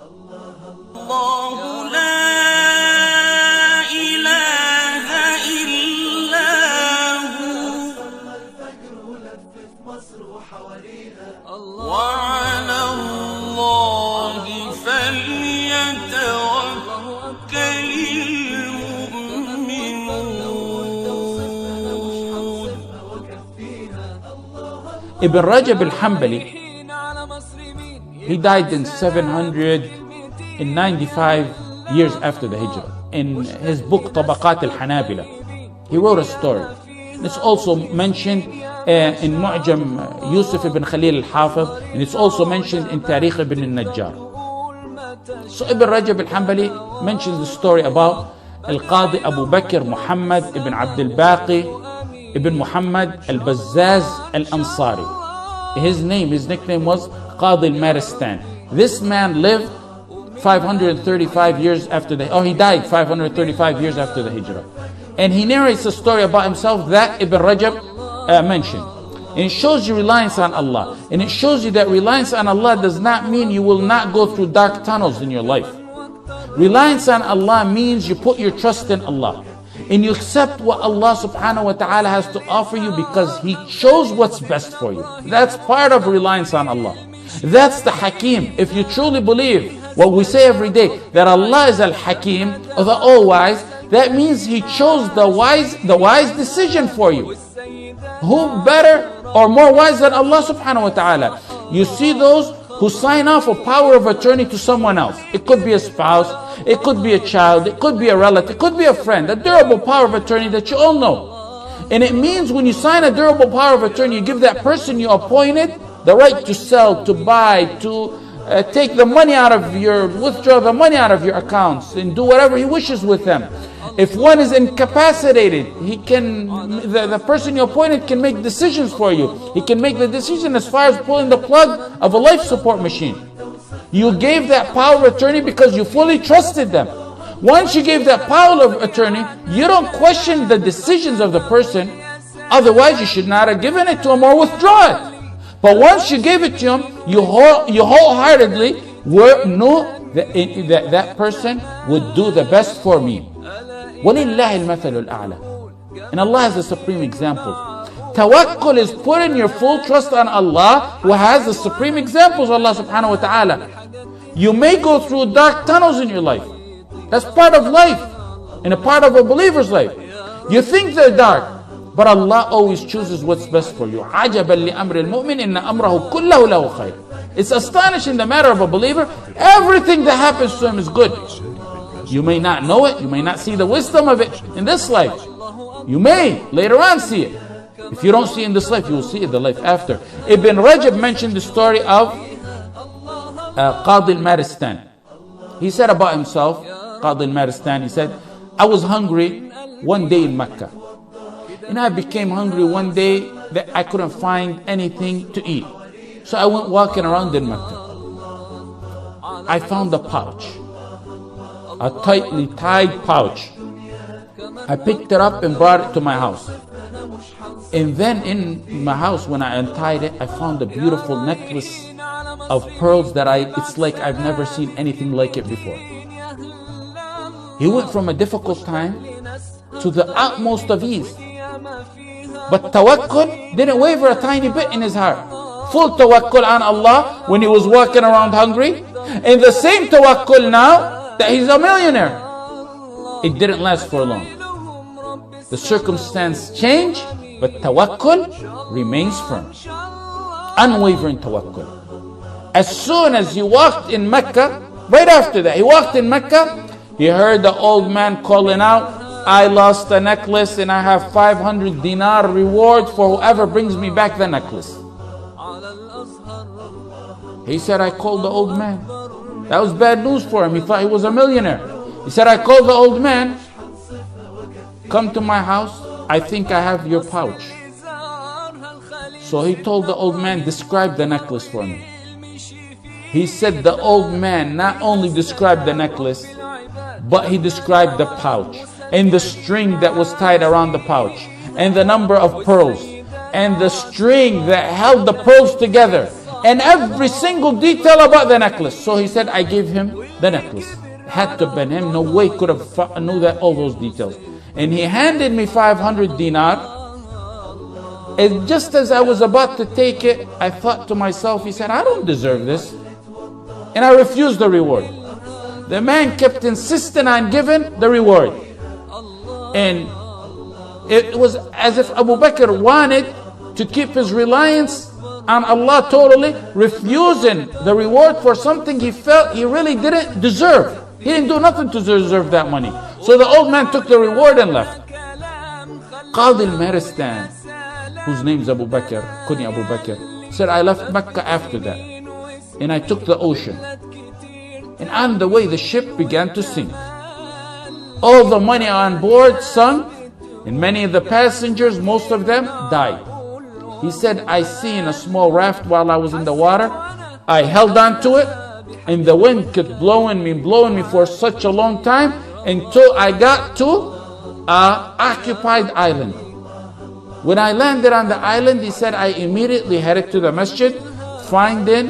الله لا إله إلا هو وعلى الله فليتوكل المؤمنون. Ibn Rajab al-Hanbali, he died in 795 years after the Hijrah. In his book Tabaqat al-Hanabila, he wrote a story. It's also mentioned in Mu'jam Yusuf ibn Khalil al-Hafiz, and it's also mentioned in Tarikh ibn al-Najjar. So Ibn Rajab al-Hanbali mentions the story about Al-Qadi Abu Bakr Muhammad ibn Abdul Baqi ibn Muhammad al-Bazzaz al-Ansari. His nickname was Qadi al-Maristan. This man lived 535 years after he died 535 years after the Hijrah. And he narrates a story about himself that Ibn Rajab mentioned. And it shows you reliance on Allah. And it shows you that reliance on Allah does not mean you will not go through dark tunnels in your life. Reliance on Allah means you put your trust in Allah. And you accept what Allah subhanahu wa ta'ala has to offer you because He chose what's best for you. That's part of reliance on Allah. That's the Hakim. If you truly believe what we say every day, that Allah is Al-Hakim, or the All-Wise, that means He chose the wise decision for you. Who better or more wise than Allah subhanahu wa ta'ala? You see those who sign off a power of attorney to someone else. It could be a spouse, it could be a child, it could be a relative, it could be a friend, a durable power of attorney that you all know. And it means when you sign a durable power of attorney, you give that person you appointed the right to sell, to buy, to take the money out of withdraw the money out of your accounts and do whatever he wishes with them. If one is incapacitated, the person you appointed can make decisions for you. He can make the decision as far as pulling the plug of a life support machine. You gave that power of attorney because you fully trusted them. Once you gave that power of attorney, you don't question the decisions of the person. Otherwise, you should not have given it to him or withdraw it. But once you gave it to him, you wholeheartedly knew that person would do the best for me. وَلِلَّهِ الْمَثَلُ الْأَعْلَى. And Allah has a supreme example. Tawakkul is putting your full trust on Allah, who has the supreme examples, Allah subhanahu wa ta'ala. You may go through dark tunnels in your life. That's part of life and a part of a believer's life. You think they're dark, but Allah always chooses what's best for you. عَجَبًا لِأَمْرِ الْمُؤْمِنِ إِنَّ أَمْرَهُ كُلَّهُ لَهُ خَيْرٌ. It's astonishing the matter of a believer. Everything that happens to him is good. You may not know it. You may not see the wisdom of it in this life. You may later on see it. If you don't see it in this life, you will see it in the life after. Ibn Rajab mentioned the story of Qadi al-Maristan. He said about himself, Qadi al-Maristan, he said, I was hungry one day in Mecca. And I became hungry one day that I couldn't find anything to eat. So I went walking around in Mecca. I found a pouch, a tightly tied pouch. I picked it up and brought it to my house. And then in my house, when I untied it, I found a beautiful necklace of pearls that it's like I've never seen anything like it before. He went from a difficult time to the utmost of ease. But tawakkul didn't waver a tiny bit in his heart. Full tawakkul on Allah when he was walking around hungry. And the same tawakkul now that he's a millionaire. It didn't last for long. The circumstance changed, but tawakkul remains firm. Unwavering tawakkul. As soon as he walked in Mecca, right after that, he walked in Mecca, he heard the old man calling out, I lost the necklace and I have 500 dinar reward for whoever brings me back the necklace. He said, I called the old man. That was bad news for him. He thought he was a millionaire. He said, I called the old man. Come to my house. I think I have your pouch. So he told the old man, describe the necklace for me. He said the old man not only described the necklace, but he described the pouch and the string that was tied around the pouch and the number of pearls and the string that held the pearls together and every single detail about the necklace. So he said, I gave him the necklace. Had to have been him. No way could have knew that all those details. And he handed me 500 dinar. And just as I was about to take it, I thought to myself, he said, I don't deserve this. And I refused the reward. The man kept insisting on giving the reward. And it was as if Abu Bakr wanted to keep his reliance on Allah totally, refusing the reward for something he felt he really didn't deserve. He didn't do nothing to deserve that money. So the old man took the reward and left. Qadi al-Maristan, whose name's Abu Bakr, Kunya Abu Bakr, said, I left Mecca after that. And I took the ocean. And on the way, the ship began to sink. All the money on board sunk. And many of the passengers, most of them, died. He said, I seen a small raft while I was in the water. I held on to it. And the wind kept blowing me for such a long time until I got to an occupied island. When I landed on the island, he said, I immediately headed to the masjid, finding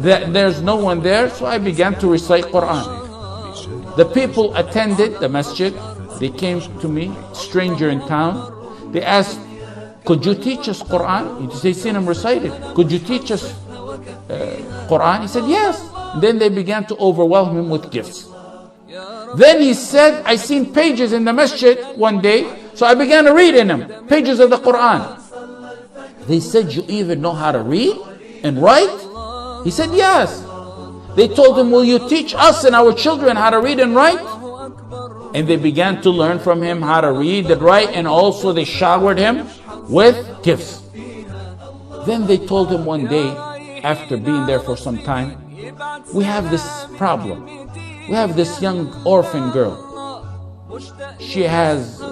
that there's no one there. So I began to recite Quran. The people attended the masjid. They came to me, stranger in town. They asked, could you teach us Quran? They seen him recite it. Could you teach us Quran? He said, yes. And then they began to overwhelm him with gifts. Then he said, I seen pages in the masjid one day, so I began to read in them, pages of the Quran. They said, you even know how to read and write? He said, yes. They told him, will you teach us and our children how to read and write? And they began to learn from him how to read and write, and also they showered him with gifts. Then they told him one day, after being there for some time, we have this problem. We have this young orphan girl. She has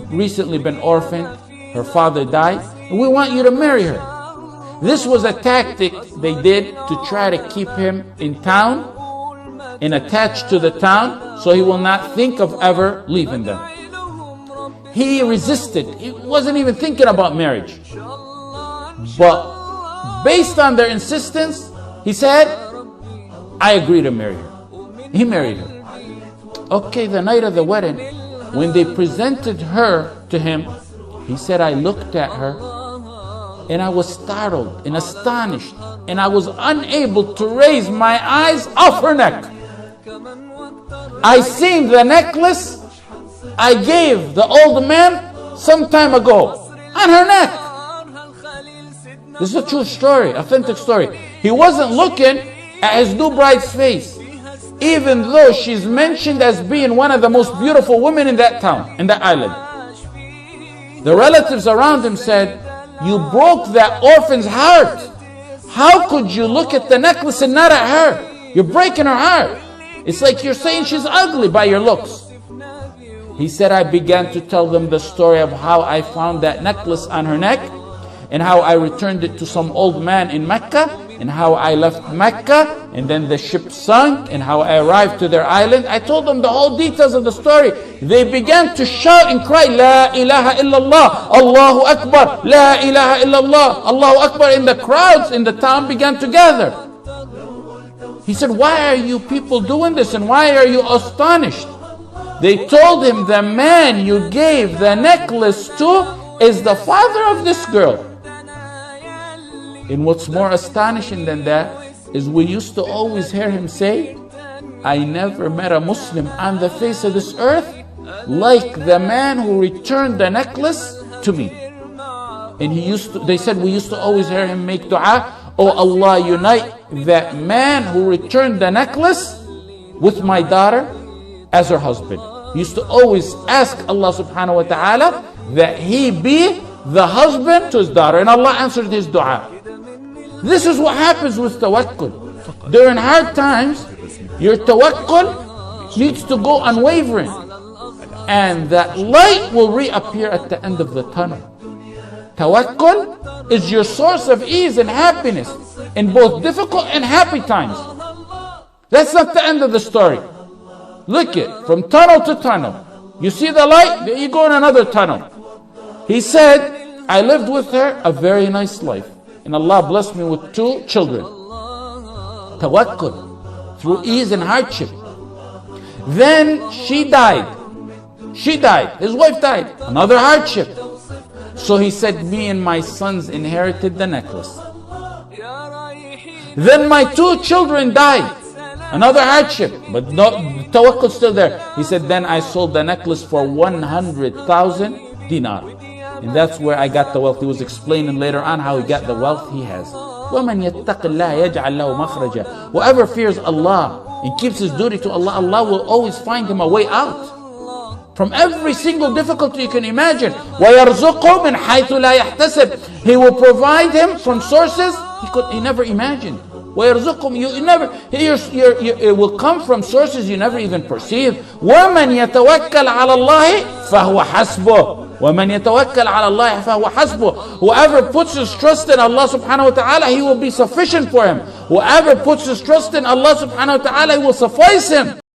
recently been orphaned. Her father died, and we want you to marry her. This was a tactic they did to try to keep him in town and attached to the town, so he will not think of ever leaving them. He resisted. He wasn't even thinking about marriage. But based on their insistence, he said, I agree to marry her. He married her. Okay, the night of the wedding, when they presented her to him, he said, I looked at her and I was startled and astonished, and I was unable to raise my eyes off her neck. I seen the necklace I gave the old man some time ago on her neck. This is a true story, authentic story. He wasn't looking at his new bride's face, even though she's mentioned as being one of the most beautiful women in that town, in that island. The relatives around him said, you broke that orphan's heart. How could you look at the necklace and not at her? You're breaking her heart. It's like you're saying she's ugly by your looks. He said, I began to tell them the story of how I found that necklace on her neck, and how I returned it to some old man in Mecca, and how I left Mecca, and then the ship sunk, and how I arrived to their island. I told them the whole details of the story. They began to shout and cry, La ilaha illallah, Allahu Akbar, La ilaha illallah, Allahu Akbar. And the crowds in the town began to gather. He said, why are you people doing this, and why are you astonished? They told him, the man you gave the necklace to is the father of this girl. And what's more astonishing than that is we used to always hear him say, I never met a Muslim on the face of this earth like the man who returned the necklace to me. And they said we used to always hear him make dua, oh Allah, unite that man who returned the necklace with my daughter as her husband. He used to always ask Allah subhanahu wa ta'ala that he be the husband to his daughter, and Allah answered his dua. This is what happens with tawakkul. During hard times, your tawakkul needs to go unwavering, and that light will reappear at the end of the tunnel. Tawakkul is your source of ease and happiness in both difficult and happy times. That's not the end of the story. Look it, from tunnel to tunnel. You see the light, then you go in another tunnel. He said, I lived with her a very nice life. and Allah blessed me with 2 children. Tawakkul, through ease and hardship. Then she died. His wife died. Another hardship. So he said, me and my sons inherited the necklace. Then my 2 children died. Another hardship, but no, tawakkul still there. He said, then I sold the necklace for 100,000 dinar. And that's where I got the wealth. He was explaining later on how he got the wealth he has. وَمَنْ يَتَّقِ اللَّهَ يَجْعَلْ لَهُ مَخْرَجًا. Whoever fears Allah and keeps his duty to Allah, Allah will always find him a way out from every single difficulty you can imagine. وَيَرْزُقْهُ مِنْ حَيْثُ لَا يَحْتَسِبْ. He will provide him from sources he never imagined. وَيَرْزُقْهُم, it will come from sources you never even perceive. وَمَنْ يَتَوَكَّلْ عَلَى اللَّهِ فَهُوَ حَسْبُهُ. وَمَنْ يَتَوَكَّلْ عَلَى اللَّهِ فَهُوَ حَسْبُهُ. Whoever puts his trust in Allah subhanahu wa ta'ala, He will be sufficient for him. Whoever puts his trust in Allah subhanahu wa ta'ala, He will suffice him.